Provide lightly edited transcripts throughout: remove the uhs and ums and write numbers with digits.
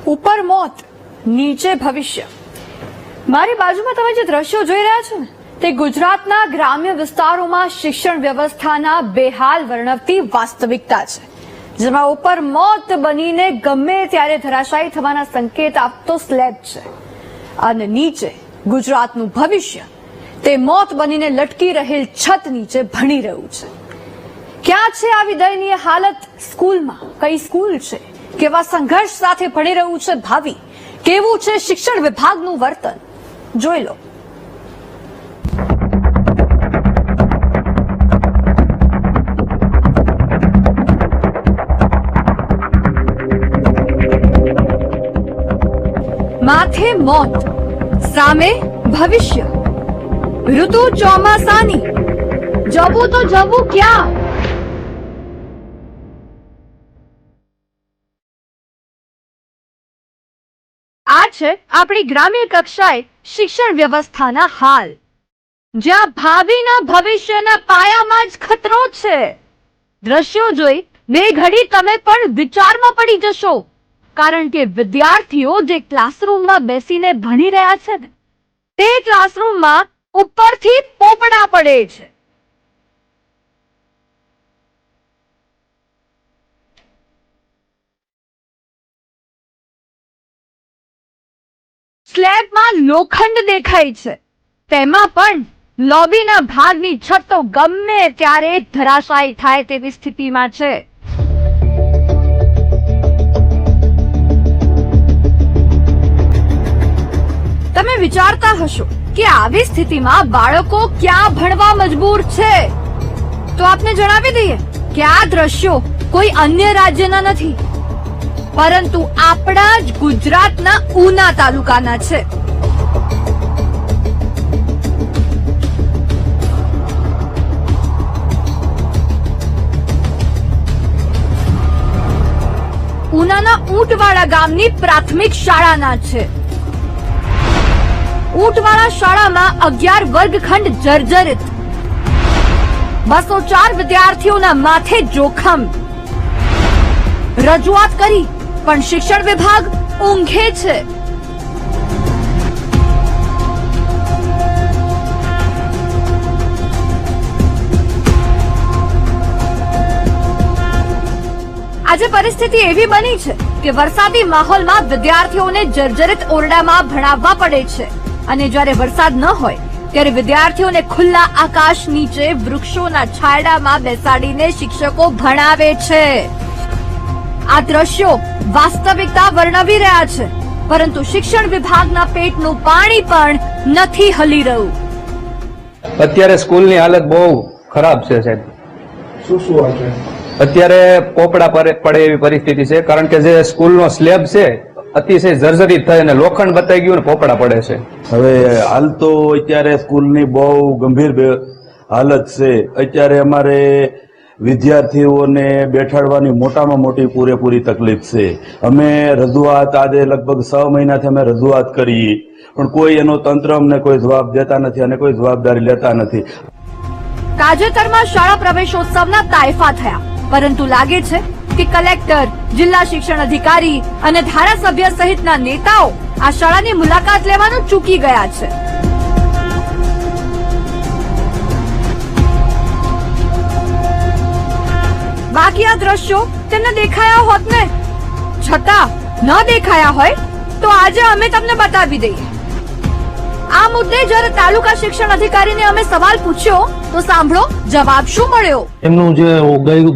ઉપર મોત, નીચે ભવિષ્ય. મારી બાજુમાં તમે જે દ્રશ્યો જોઈ રહ્યા છો ને, તે ગુજરાતના ગ્રામ્ય વિસ્તારોમાં શિક્ષણ વ્યવસ્થાના બેહાલ વર્ણવતી વાસ્તવિકતા છે, જેમાં ઉપર મોત બનીને ગમે ત્યારે ધરાશાયી થવાના સંકેત આપતો સ્લેબ છે, અને નીચે ગુજરાતનું ભવિષ્ય તે મોત બનીને લટકી રહેલ છત નીચે ભણી રહ્યું છે. ક્યાં છે આવી દયનીય હાલત? સ્કૂલમાં. કઈ સ્કૂલ છે? કેવા સંઘર્ષ સાથે ભણી રહ્યું છે ભાવિ? કેવું છે શિક્ષણ વિભાગનું વર્તન? જોઈ લો. માથે મોત, સામે ભવિષ્ય. ઋતુ ચોમાસાની, જવું તો જવું ક્યાં? આ છે આપણી ગ્રામ્ય કક્ષાએ શિક્ષણ વ્યવસ્થાના હાલ, જ્યાં ભાવિના ભવિષ્યના પાયામાં જ ખતરો છે. દ્રશ્યો જોઈ બે ઘડી તમે પણ વિચારમાં પડી જશો, કારણ કે વિદ્યાર્થીઓ જે ક્લાસરૂમમાં બેસીને ભણી રહ્યા છે ને, તે ક્લાસરૂમમાં ઉપરથી પોપડા પડે છે. સ્લેબમાં લોખંડ દેખાય છે, તેમાં પણ લોબીના ભાગની છત તો ગમે ત્યારે ધરાશાયી થાય તેવી સ્થિતિમાં છે. તમે વિચારતા હશો કે આવી સ્થિતિમાં બાળકો ક્યાં ભણવા મજબૂર છે, તો આપને જણાવી દઈએ કે આ દ્રશ્યો કોઈ અન્ય રાજ્યના નથી, પરંતુ આપણા જ ગુજરાતના ઉના તાલુકાના છે. ઉનાના ઊંટવાડા ગામની પ્રાથમિક શાળાના છે. ઊંટવાડા શાળામાં 11 વર્ગખંડ જર્જરિત, 204 વિદ્યાર્થીઓના માથે જોખમ. રજૂઆત કરી પણ શિક્ષણ વિભાગ ઊંઘે છે. આજે પરિસ્થિતિ એવી બની છે કે વરસાદી માહોલમાં વિદ્યાર્થીઓને જર્જરિત ઓરડામાં ભણાવવા પડે છે, અને જ્યારે વરસાદ ન હોય ત્યારે વિદ્યાર્થીઓને ખુલ્લા આકાશ નીચે વૃક્ષોના છાંયડામાં બેસાડીને શિક્ષકો ભણાવે છે. આ દ્રશ્યો વાસ્તવિકતા વર્ણવી રહ્યા છે, પરંતુ શિક્ષણ વિભાગના પેટનું પાણી પણ નથી હલી રહ્યું. અત્યારે સ્કૂલની હાલત બહુ ખરાબ છે સાહેબ. શું વાત છે? અત્યારે પોપડા પડે એવી પરિસ્થિતિ છે, કારણ કે જે સ્કૂલનો સ્લેબ છે અતિશય જર્જરિત થઈ અને લોખંડ બતાઈ ગયું ને પોપડા પડે છે. હવે હાલ તો અત્યારે સ્કૂલની બહુ ગંભીર હાલત છે. અત્યારે અમારે વિદ્યાર્થીઓને બેઠાડવાની મોટામાં મોટી પૂરેપૂરી તકલીફ છે. અમે રજૂઆત આજે લગભગ 6 મહિનાથી અમે રજૂઆત કરી, પણ કોઈ એનો તંત્ર અમને કોઈ જવાબ દેતા નથી અને કોઈ જવાબદારી લેતા નથી. તાજેતરમાં શાળા પ્રવેશોત્સવના તાયફા થયા, પરંતુ લાગે છે કે કલેક્ટર, જિલ્લા શિક્ષણ અધિકારી અને ધારાસભ્ય સહિતના નેતાઓ આ શાળાની મુલાકાત લેવાનું ચૂકી ગયા છે. બાકી આ દ્રશ્યો તેમને દેખાયા હોત ને, છતાં ન દેખાયા હોય તો આજે અમે તમને બતાવી દઈએ. આ મુદ્દે જ્યારે તાલુકા શિક્ષણ અધિકારીને અમે સવાલ પૂછ્યો તો સાંભળો જવાબ શું મળ્યો. એમનું જે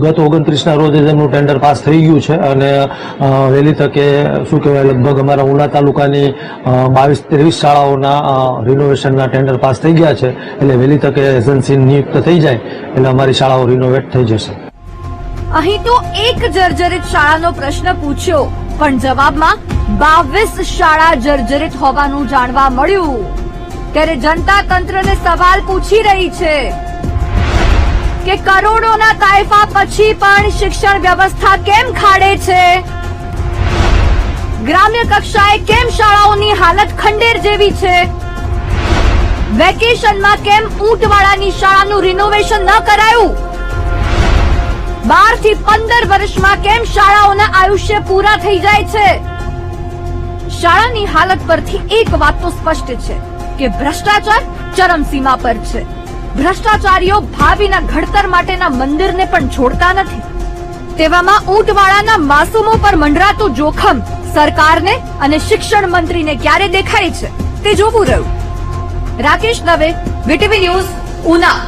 ગત 29ના રોજ એમનું ટેન્ડર પાસ થઈ ગયું છે, અને વહેલી તકે શું કહેવાય લગભગ અમારા ઉના તાલુકાની 22-23 શાળાઓના રિનોવેશનના ટેન્ડર પાસ થઈ ગયા છે. એટલે વહેલી તકે એજન્સી નિયુક્ત થઈ જાય એટલે અમારી શાળાઓ રિનોવેટ થઈ જશે. અહીં તો એક જર્જરિત શાળાનો પ્રશ્ન પૂછ્યો, પણ જવાબમાં 22 શાળા જર્જરિત હોવાનું જાણવા મળ્યું. ત્યારે જનતા તંત્રને સવાલ પૂછી રહી છે કે કરોડોના તાયફા પછી પણ શિક્ષણ વ્યવસ્થા કેમ ખાડે છે? ગ્રામ્ય કક્ષાએ કેમ શાળાઓની હાલત ખંડેર જેવી છે? વેકેશનમાં કેમ ઊંટવાડાની શાળાનું રિનોવેશન ન કરાયું? 12 થી 15 વર્ષમાં કેમ શાળાઓના આયુષ્ય પૂરા થઈ જાય છે? શાળાની હાલત પરથી એક વાત તો સ્પષ્ટ છે કે ભ્રષ્ટાચાર ચરમસીમા પર છે. ભ્રષ્ટાચારીઓ ભાવિના ઘડતર માટેના મંદિરને પણ છોડતા નથી. તેવામાં ઊંટવાળાના માસૂમો પર મંડરાતું જોખમ સરકારને અને શિક્ષણ મંત્રીને ક્યારે દેખાય છે તે જોવું રહ્યું. Rakesh Dave, VTV news, Una.